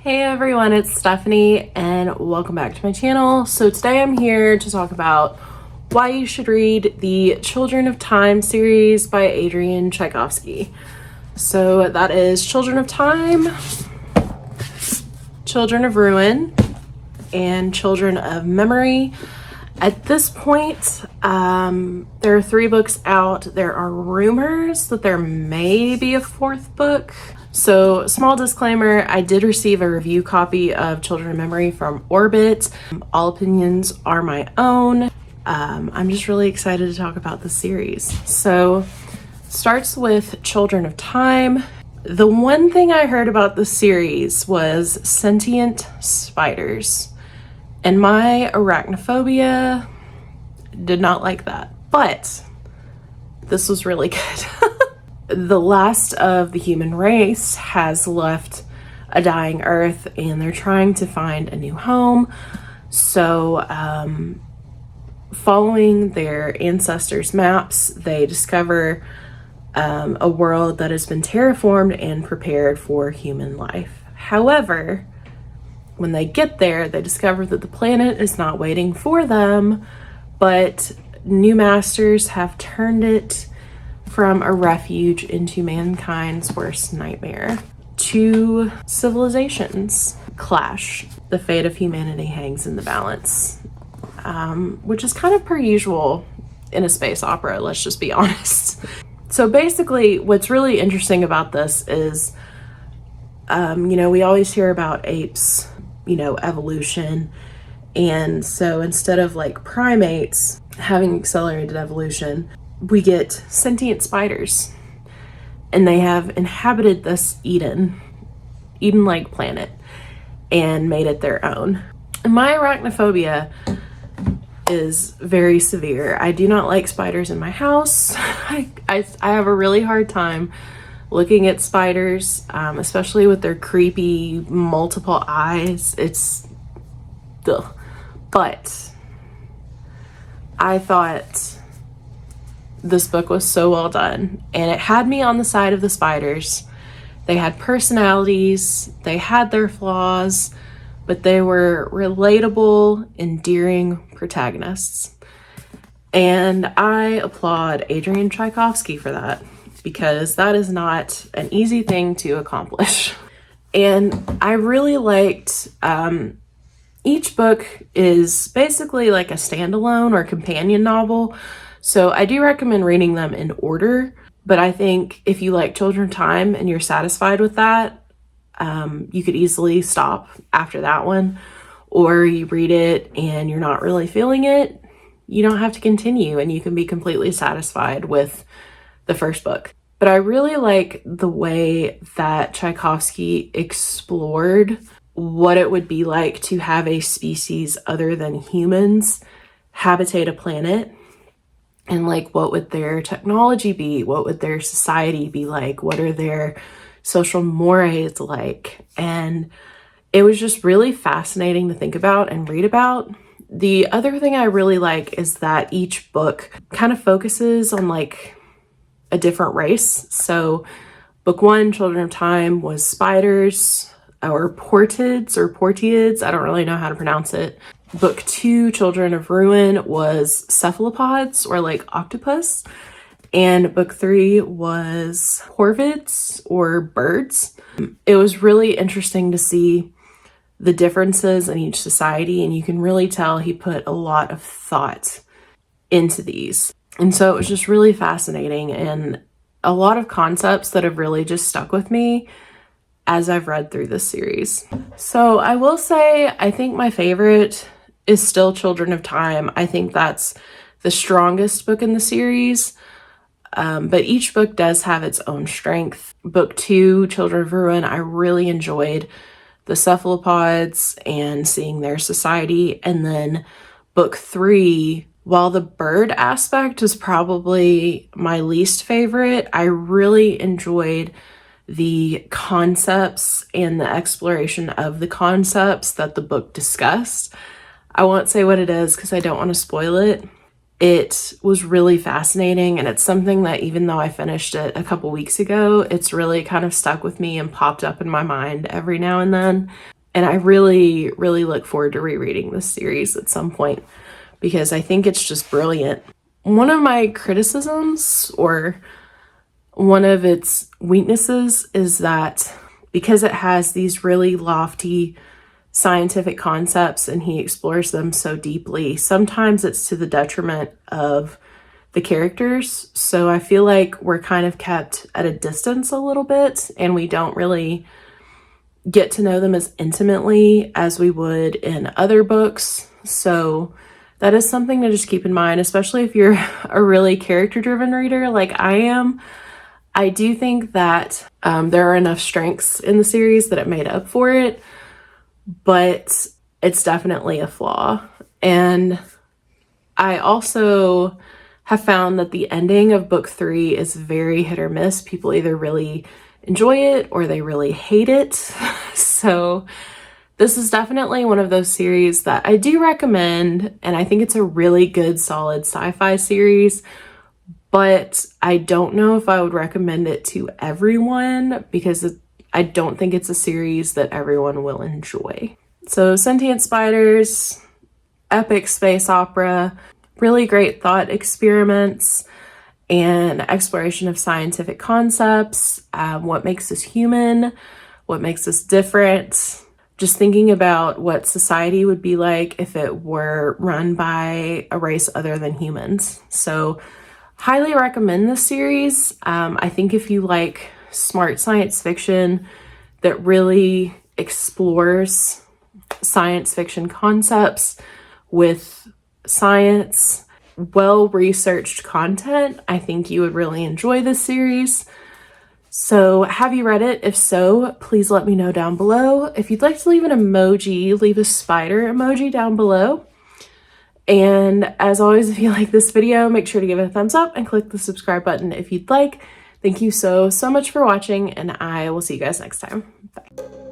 Hey everyone, it's Stephanie and welcome back to my channel. So today I'm here to talk about why you should read the Children of Time series by Adrian Tchaikovsky. So that is Children of Time, Children of Ruin, and Children of Memory. At this point, there are 3 books out. There are rumors that there may be a 4th book. So, small disclaimer, I did receive a review copy of Children of Memory from Orbit. All opinions are my own. I'm just really excited to talk about the series. So, starts with Children of Time. The one thing I heard about the series was sentient spiders. And my arachnophobia did not like that. But this was really good. The last of the human race has left a dying Earth and they're trying to find a new home. So, following their ancestors' maps, they discover a world that has been terraformed and prepared for human life. However, when they get there, they discover that the planet is not waiting for them, but new masters have turned it from a refuge into mankind's worst nightmare. 2 civilizations clash. The fate of humanity hangs in the balance, which is kind of per usual in a space opera, let's just be honest. So basically, what's really interesting about this is, we always hear about apes, evolution. And so instead of like primates having accelerated evolution, we get sentient spiders, and they have inhabited this Eden-like planet and made it their own. And my arachnophobia is very severe. I do not like spiders in my house. I have a really hard time looking at spiders, especially with their creepy multiple eyes. It's ugh. But I thought this book was so well done, and it had me on the side of the spiders. They had personalities, they had their flaws, but they were relatable, endearing protagonists. And I applaud Adrian Tchaikovsky for that, because that is not an easy thing to accomplish. And I really liked, each book is basically like a standalone or companion novel. So I do recommend reading them in order, but I think if you like Children of Time and you're satisfied with that, you could easily stop after that one, or you read it and you're not really feeling it, you don't have to continue and you can be completely satisfied with the first book. But I really like the way that Tchaikovsky explored what it would be like to have a species other than humans habitate a planet. And like, what would their technology be? What would their society be like? What are their social mores like? And it was just really fascinating to think about and read about. The other thing I really like is that each book kind of focuses on like a different race. So book 1, Children of Time, was spiders, or portiids. I don't really know how to pronounce it. Book 2, Children of Ruin, was cephalopods, or like octopus. And book 3 was corvids, or birds. It was really interesting to see the differences in each society, and you can really tell he put a lot of thought into these. And so it was just really fascinating, and a lot of concepts that have really just stuck with me as I've read through this series. So I will say, I think my favorite is still Children of Time. I think that's the strongest book in the series, but each book does have its own strength. Book 2, Children of Ruin, I really enjoyed the cephalopods and seeing their society. And then book 3, while the bird aspect is probably my least favorite, I really enjoyed the concepts and the exploration of the concepts that the book discussed. I won't say what it is because I don't want to spoil it. It was really fascinating, and it's something that even though I finished it a couple weeks ago, it's really kind of stuck with me and popped up in my mind every now and then. And I really, really look forward to rereading this series at some point because I think it's just brilliant. One of my criticisms, or one of its weaknesses, is that because it has these really lofty scientific concepts and he explores them so deeply, sometimes it's to the detriment of the characters. So I feel like we're kind of kept at a distance a little bit, and we don't really get to know them as intimately as we would in other books. So that is something to just keep in mind, especially if you're a really character-driven reader like I am. I do think that there are enough strengths in the series that it made up for it, but it's definitely a flaw. And I also have found that the ending of book 3 is very hit or miss. People either really enjoy it or they really hate it. So this is definitely one of those series that I do recommend, and I think it's a really good, solid sci-fi series, but I don't know if I would recommend it to everyone because I don't think it's a series that everyone will enjoy. So Sentient Spiders, epic space opera, really great thought experiments and exploration of scientific concepts, what makes us human, what makes us different. Just thinking about what society would be like if it were run by a race other than humans. So highly recommend this series. I think if you like smart science fiction that really explores science fiction concepts with science, well-researched content, I think you would really enjoy this series. So have you read it? If so, please let me know down below. If you'd like to leave an emoji, leave a spider emoji down below. And as always, if you like this video, make sure to give it a thumbs up and click the subscribe button if you'd like. Thank you so much for watching, and I will see you guys next time. Bye.